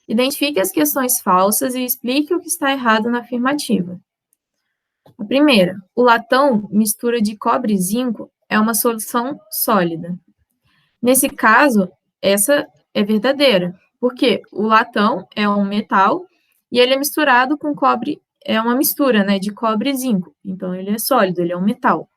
Identifique as questões falsas e explique o que está errado na afirmativa. A primeira, o latão, mistura de cobre e zinco, é uma solução sólida. Nesse caso, essa é verdadeira, porque o latão é um metal e ele é misturado com cobre, é uma mistura, né, de cobre e zinco. Então, ele é sólido, ele é um metal.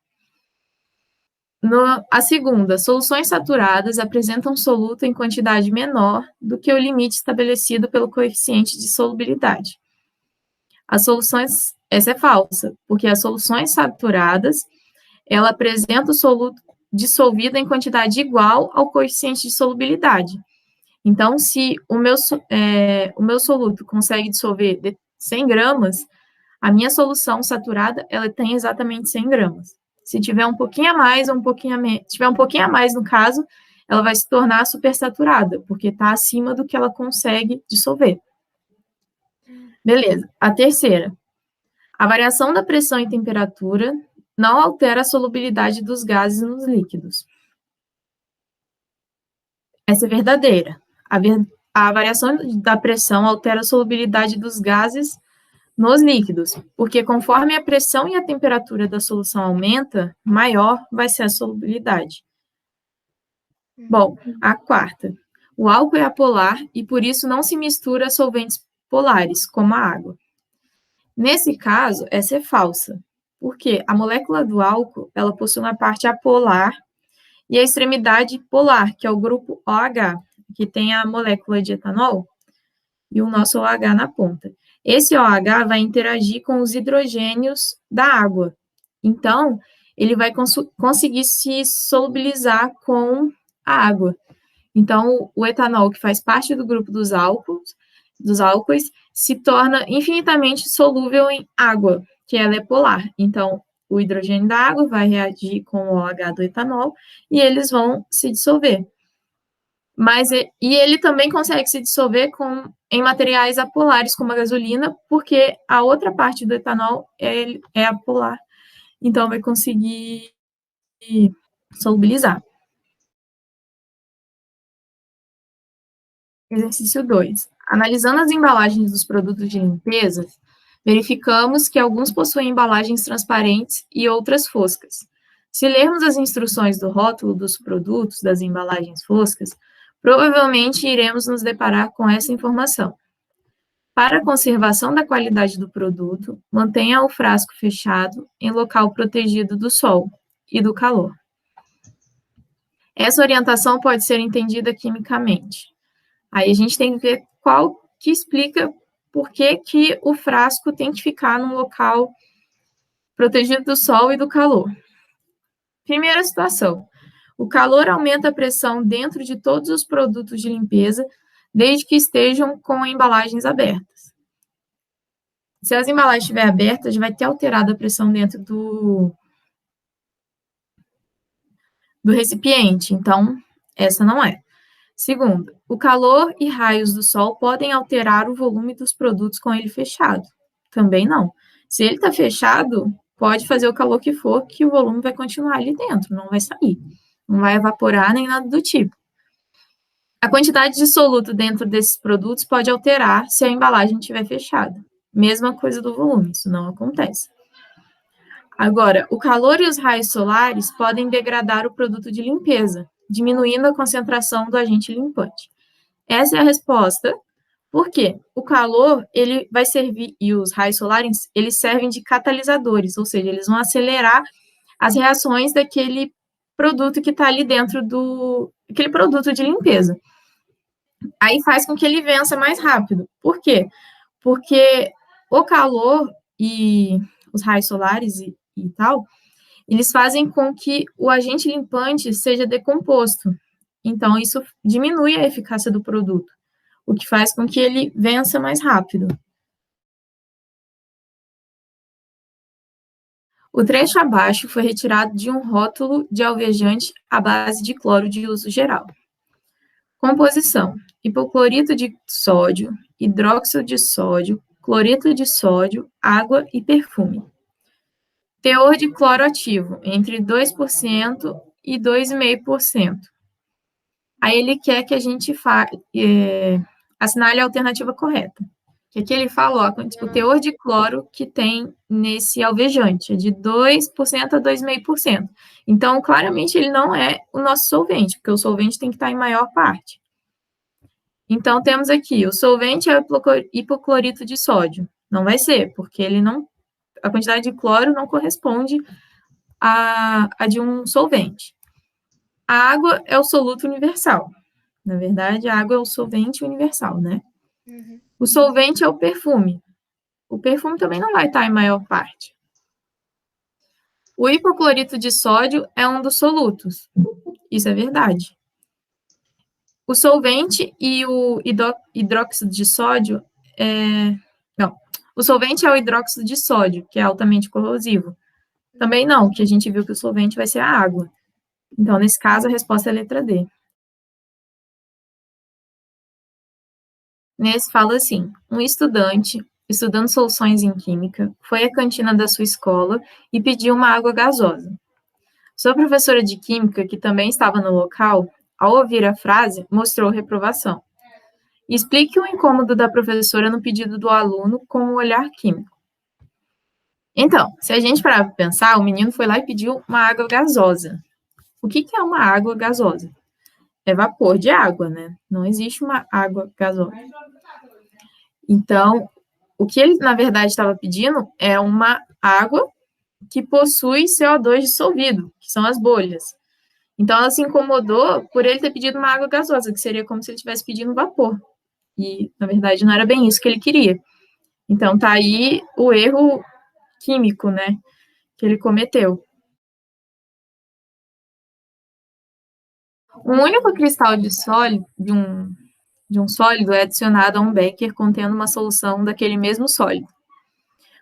A segunda, soluções saturadas apresentam soluto em quantidade menor do que o limite estabelecido pelo coeficiente de solubilidade. Essa é falsa, porque as soluções saturadas, ela apresenta o soluto dissolvido em quantidade igual ao coeficiente de solubilidade. Então, se o meu soluto consegue dissolver 100 gramas, a minha solução saturada, ela tem exatamente 100 gramas. Se tiver um pouquinho a mais ou tiver um pouquinho a mais no caso, ela vai se tornar supersaturada, porque está acima do que ela consegue dissolver. Beleza. A terceira. A variação da pressão e temperatura não altera a solubilidade dos gases nos líquidos. Essa é verdadeira. A variação da pressão altera a solubilidade dos gases nos líquidos, porque conforme a pressão e a temperatura da solução aumenta, maior vai ser a solubilidade. Bom, a quarta. O álcool é apolar e por isso não se mistura a solventes polares, como a água. Nesse caso, essa é falsa, porque a molécula do álcool, ela possui uma parte apolar e a extremidade polar, que é o grupo OH, que tem a molécula de etanol e o nosso OH na ponta. Esse OH vai interagir com os hidrogênios da água. Então, ele vai conseguir se solubilizar com a água. Então, o etanol, que faz parte do grupo dos álcools, se torna infinitamente solúvel em água, que ela é polar. Então, o hidrogênio da água vai reagir com o OH do etanol e eles vão se dissolver. E ele também consegue se dissolver em materiais apolares, como a gasolina, porque a outra parte do etanol é apolar, então vai conseguir solubilizar. Exercício 2. Analisando as embalagens dos produtos de limpeza, verificamos que alguns possuem embalagens transparentes e outras foscas. Se lermos as instruções do rótulo dos produtos das embalagens foscas, provavelmente iremos nos deparar com essa informação. Para a conservação da qualidade do produto, mantenha o frasco fechado em local protegido do sol e do calor. Essa orientação pode ser entendida quimicamente. Aí a gente tem que ver qual que explica por que o frasco tem que ficar num local protegido do sol e do calor. Primeira situação. O calor aumenta a pressão dentro de todos os produtos de limpeza, desde que estejam com embalagens abertas. Se as embalagens estiverem abertas, vai ter alterado a pressão dentro do recipiente, então essa não é. Segundo, o calor e raios do sol podem alterar o volume dos produtos com ele fechado. Também não. Se ele está fechado, pode fazer o calor que for, que o volume vai continuar ali dentro, não vai sair. Não vai evaporar nem nada do tipo. A quantidade de soluto dentro desses produtos pode alterar se a embalagem estiver fechada. Mesma coisa do volume, isso não acontece. Agora, o calor e os raios solares podem degradar o produto de limpeza, diminuindo a concentração do agente limpante. Essa é a resposta. Por quê? O calor, ele vai servir, e os raios solares, eles servem de catalisadores, ou seja, eles vão acelerar as reações daquele produto que está ali dentro aquele produto de limpeza. Aí faz com que ele vença mais rápido. Por quê? Porque o calor e os raios solares e tal, eles fazem com que o agente limpante seja decomposto. Então, isso diminui a eficácia do produto, o que faz com que ele vença mais rápido. O trecho abaixo foi retirado de um rótulo de alvejante à base de cloro de uso geral. Composição: hipoclorito de sódio, hidróxido de sódio, cloreto de sódio, água e perfume. Teor de cloro ativo, entre 2% e 2,5%. Aí ele quer que a gente assinale a alternativa correta. Que aqui ele fala, ó, o teor de cloro que tem nesse alvejante é de 2% a 2,5%. Então, claramente, ele não é o nosso solvente, porque o solvente tem que estar em maior parte. Então, temos aqui, o solvente é o hipoclorito de sódio. Não vai ser, porque ele não, a quantidade de cloro não corresponde a de um solvente. A água é o soluto universal. Na verdade, a água é o solvente universal, né? Uhum. O solvente é o perfume. O perfume também não vai estar em maior parte. O hipoclorito de sódio é um dos solutos. Isso é verdade. O solvente e o hidróxido de sódio Não. O solvente é o hidróxido de sódio, que é altamente corrosivo. Também não, que a gente viu que o solvente vai ser a água. Então, nesse caso, a resposta é a letra D. Nesse fala assim: um estudante, estudando soluções em química, foi à cantina da sua escola e pediu uma água gasosa. Sua professora de química, que também estava no local, ao ouvir a frase, mostrou reprovação. Explique o incômodo da professora no pedido do aluno com um olhar químico. Então, se a gente parar para pensar, o menino foi lá e pediu uma água gasosa. O que é uma água gasosa? É vapor de água, né? Não existe uma água gasosa. Então, o que ele, na verdade, estava pedindo é uma água que possui CO2 dissolvido, que são as bolhas. Então, ela se incomodou por ele ter pedido uma água gasosa, que seria como se ele estivesse pedindo vapor. E, na verdade, não era bem isso que ele queria. Então, tá aí o erro químico, né, que ele cometeu. Um único cristal de sólido, de um sólido é adicionado a um becker contendo uma solução daquele mesmo sólido.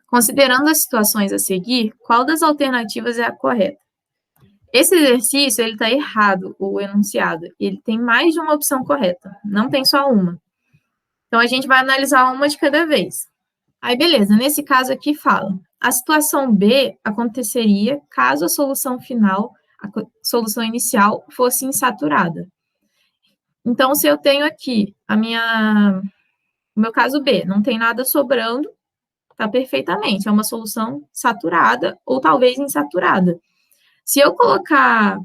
Considerando as situações a seguir, qual das alternativas é a correta? Esse exercício, ele está errado, o enunciado. Ele tem mais de uma opção correta, não tem só uma. Então, a gente vai analisar uma de cada vez. Aí, beleza, nesse caso aqui fala, a situação B aconteceria caso a solução final, a solução inicial, fosse insaturada. Então, se eu tenho aqui o meu caso B, não tem nada sobrando, tá perfeitamente, é uma solução saturada ou talvez insaturada. Se eu colocar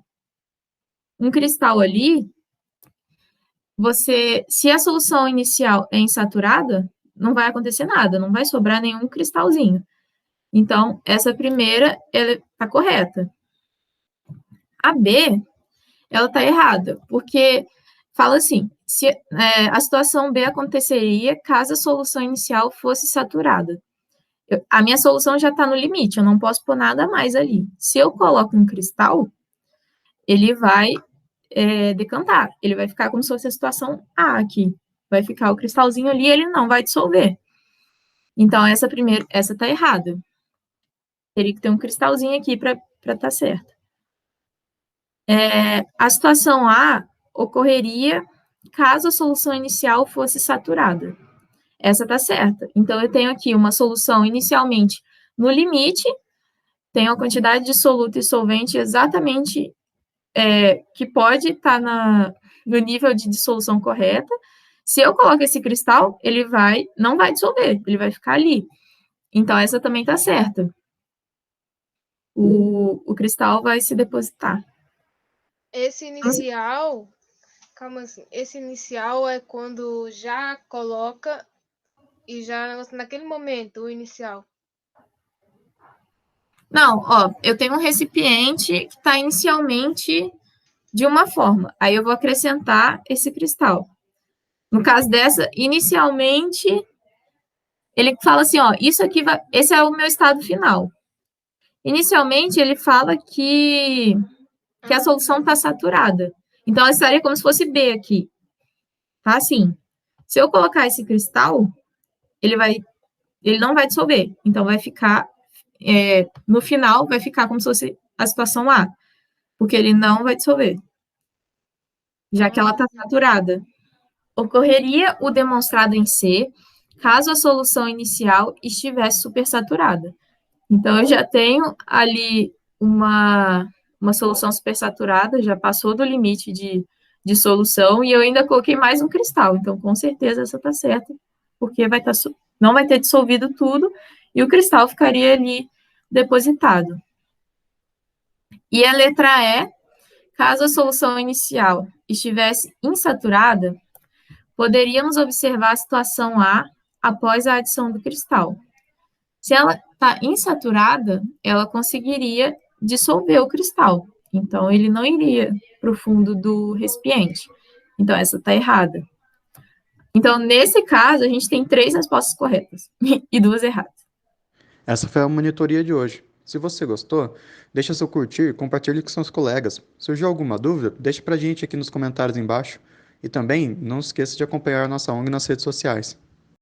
um cristal ali, se a solução inicial é insaturada, não vai acontecer nada, não vai sobrar nenhum cristalzinho. Então, essa primeira, ela está correta. A B, ela está errada, porque fala assim, a situação B aconteceria caso a solução inicial fosse saturada. A minha solução já está no limite, eu não posso pôr nada mais ali. Se eu coloco um cristal, ele vai decantar, ele vai ficar como se fosse a situação A aqui. Vai ficar o cristalzinho ali, ele não vai dissolver. Então, essa está errada. Teria que ter um cristalzinho aqui para estar certo. A situação A ocorreria caso a solução inicial fosse saturada. Essa está certa. Então, eu tenho aqui uma solução inicialmente no limite, tenho a quantidade de soluto e solvente exatamente que pode estar no nível de dissolução correta. Se eu coloco esse cristal, ele não vai dissolver, ele vai ficar ali. Então, essa também está certa. O cristal vai se depositar. Esse inicial, calma assim, esse inicial é quando já coloca e já naquele momento, o inicial. Não, ó, eu tenho um recipiente que está inicialmente de uma forma. Aí eu vou acrescentar esse cristal. No caso dessa, inicialmente, ele fala assim, ó, esse é o meu estado final. Inicialmente, ele fala que a solução está saturada. Então, ela estaria como se fosse B aqui. Tá assim. Se eu colocar esse cristal, ele não vai dissolver. Então, vai ficar, no final, vai ficar como se fosse a situação A. Porque ele não vai dissolver. Já que ela está saturada. Ocorreria o demonstrado em C, caso a solução inicial estivesse supersaturada. Então, eu já tenho ali uma solução supersaturada, já passou do limite de de solução e eu ainda coloquei mais um cristal. Então, com certeza, essa está certa, porque não vai ter dissolvido tudo e o cristal ficaria ali depositado. E a letra E, caso a solução inicial estivesse insaturada, poderíamos observar a situação A após a adição do cristal. Se ela está insaturada, ela conseguiria dissolver o cristal. Então, ele não iria para o fundo do recipiente. Então, essa está errada. Então, nesse caso, a gente tem 3 respostas corretas e 2 erradas. Essa foi a monitoria de hoje. Se você gostou, deixa seu curtir, compartilhe com seus colegas. Surgiu alguma dúvida? Deixe pra gente aqui nos comentários embaixo. E também não esqueça de acompanhar a nossa ONG nas redes sociais.